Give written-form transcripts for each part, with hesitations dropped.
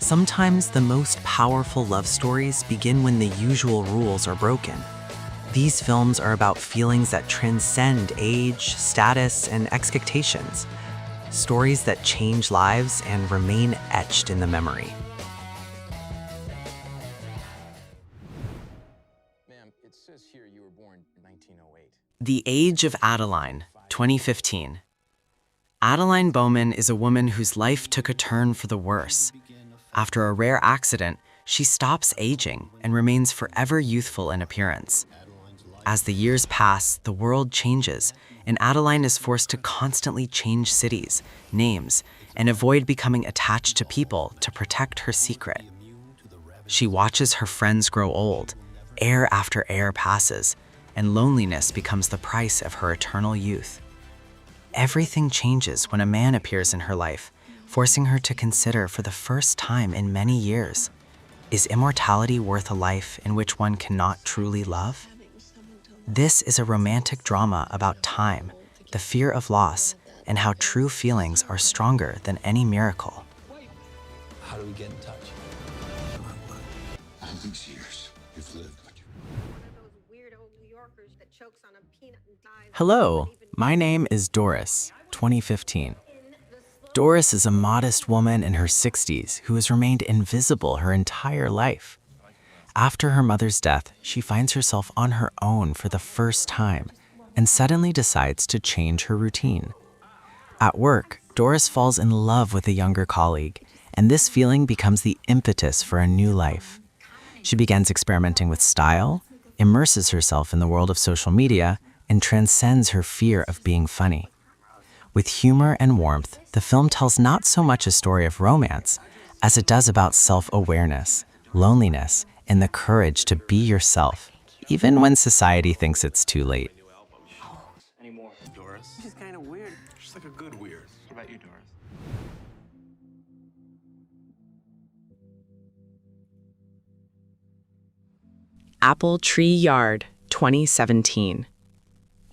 Sometimes the most powerful love stories begin when the usual rules are broken. These films are about feelings that transcend age, status, and expectations. Stories that change lives and remain etched in the memory. Ma'am, it says here you were born in 1908. The Age of Adeline, 2015. Adeline Bowman is a woman whose life took a turn for the worse. After a rare accident, she stops aging and remains forever youthful in appearance. As the years pass, the world changes, and Adeline is forced to constantly change cities, names, and avoid becoming attached to people to protect her secret. She watches her friends grow old, heir after heir passes, and loneliness becomes the price of her eternal youth. Everything changes when a man appears in her life, forcing her to consider for the first time in many years, is immortality worth a life in which one cannot truly love? This is a romantic drama about time, the fear of loss, and how true feelings are stronger than any miracle. How do we get in touch? I don't think years you've lived. Hello, my name is Doris, 2015. Doris is a modest woman in her 60s who has remained invisible her entire life. After her mother's death, she finds herself on her own for the first time and suddenly decides to change her routine. At work, Doris falls in love with a younger colleague, and this feeling becomes the impetus for a new life. She begins experimenting with style, immerses herself in the world of social media, and transcends her fear of being funny. With humor and warmth, the film tells not so much a story of romance as it does about self-awareness, loneliness, and the courage to be yourself, even when society thinks it's too late. Anymore. Doris? She's kind of weird. She's like a good weird. What about you, Doris? Apple Tree Yard, 2017.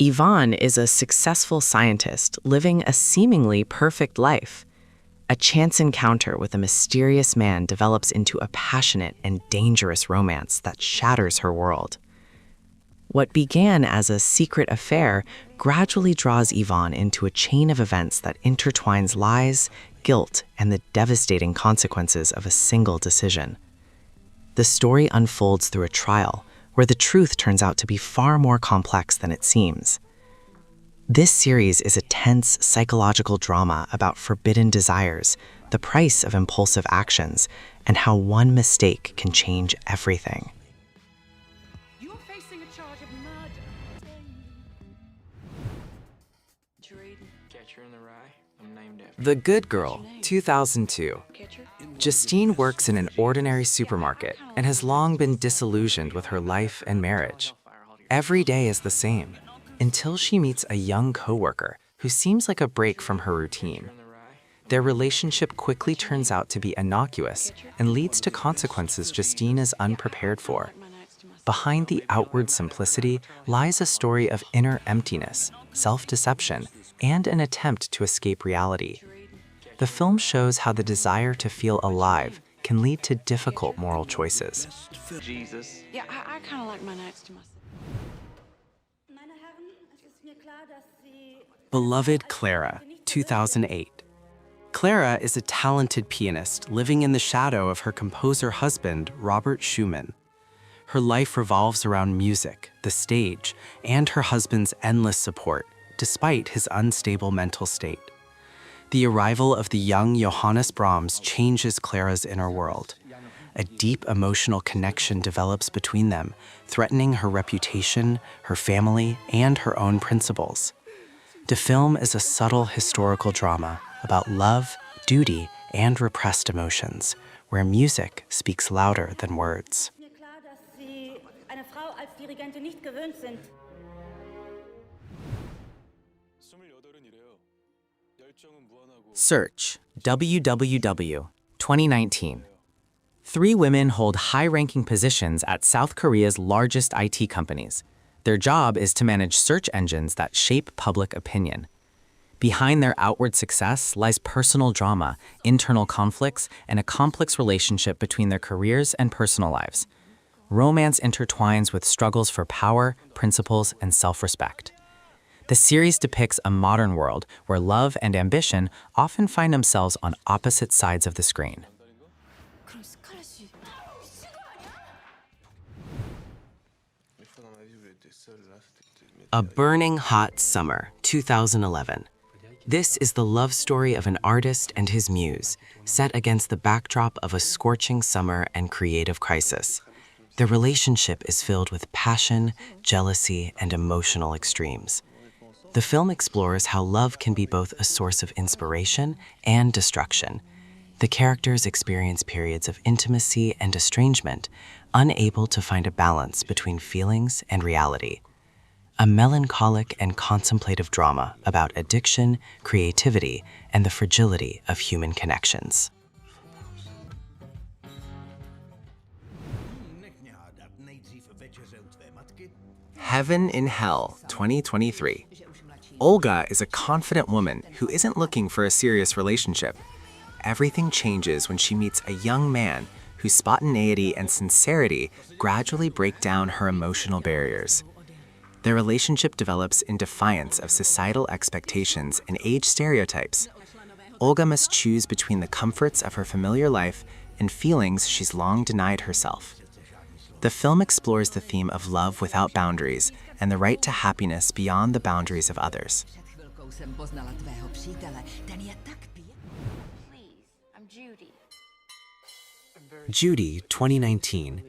Yvonne is a successful scientist living a seemingly perfect life. A chance encounter with a mysterious man develops into a passionate and dangerous romance that shatters her world. What began as a secret affair gradually draws Yvonne into a chain of events that intertwines lies, guilt, and the devastating consequences of a single decision. The story unfolds through a trial where the truth turns out to be far more complex than it seems. This series is a tense psychological drama about forbidden desires, the price of impulsive actions, and how one mistake can change everything. You're facing a charge of murder. Catcher in the Rye. I'm named after. The Good Girl, 2002. Justine works in an ordinary supermarket and has long been disillusioned with her life and marriage. Every day is the same, until she meets a young coworker who seems like a break from her routine. Their relationship quickly turns out to be innocuous and leads to consequences Justine is unprepared for. Behind the outward simplicity lies a story of inner emptiness, self-deception, and an attempt to escape reality. The film shows how the desire to feel alive can lead to difficult moral choices. Jesus. Yeah, I kind of like my nights to myself. Beloved Clara, 2008. Clara is a talented pianist living in the shadow of her composer husband, Robert Schumann. Her life revolves around music, the stage, and her husband's endless support, despite his unstable mental state. The arrival of the young Johannes Brahms changes Clara's inner world. A deep emotional connection develops between them, threatening her reputation, her family, and her own principles. The film is a subtle historical drama about love, duty, and repressed emotions, where music speaks louder than words. Search www 2019. 3 women hold high-ranking positions at South Korea's largest IT companies. Their job is to manage search engines that shape public opinion. Behind their outward success lies personal drama, internal conflicts, and a complex relationship between their careers and personal lives. Romance intertwines with struggles for power, principles, and self-respect. The series depicts a modern world where love and ambition often find themselves on opposite sides of the screen. A Burning Hot Summer, 2011. This is the love story of an artist and his muse, set against the backdrop of a scorching summer and creative crisis. Their relationship is filled with passion, jealousy, and emotional extremes. The film explores how love can be both a source of inspiration and destruction. The characters experience periods of intimacy and estrangement, unable to find a balance between feelings and reality. A melancholic and contemplative drama about addiction, creativity, and the fragility of human connections. Heaven in Hell, 2023. Olga is a confident woman who isn't looking for a serious relationship. Everything changes when she meets a young man whose spontaneity and sincerity gradually break down her emotional barriers. Their relationship develops in defiance of societal expectations and age stereotypes. Olga must choose between the comforts of her familiar life and feelings she's long denied herself. The film explores the theme of love without boundaries and the right to happiness beyond the boundaries of others. Please, I'm Judy. Judy, 2019.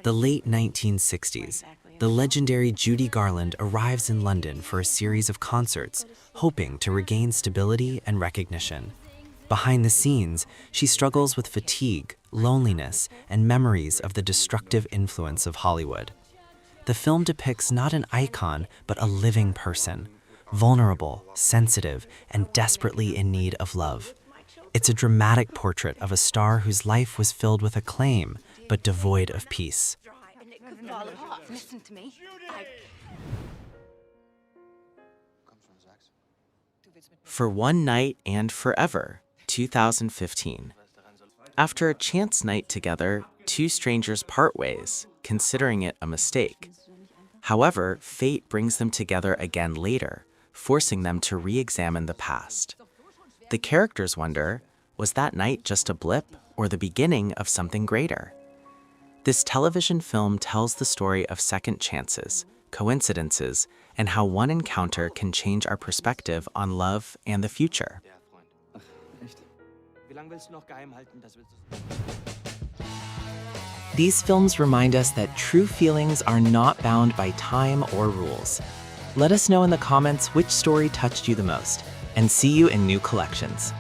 The late 1960s. The legendary Judy Garland arrives in London for a series of concerts, hoping to regain stability and recognition. Behind the scenes, she struggles with fatigue, loneliness, and memories of the destructive influence of Hollywood. The film depicts not an icon, but a living person, vulnerable, sensitive, and desperately in need of love. It's a dramatic portrait of a star whose life was filled with acclaim, but devoid of peace. Listen to me. For One Night and Forever, 2015. After a chance night together, two strangers part ways, considering it a mistake. However, fate brings them together again later, forcing them to re-examine the past. The characters wonder, was that night just a blip or the beginning of something greater? This television film tells the story of second chances, coincidences, and how one encounter can change our perspective on love and the future. These films remind us that true feelings are not bound by time or rules. Let us know in the comments which story touched you the most, and see you in new collections.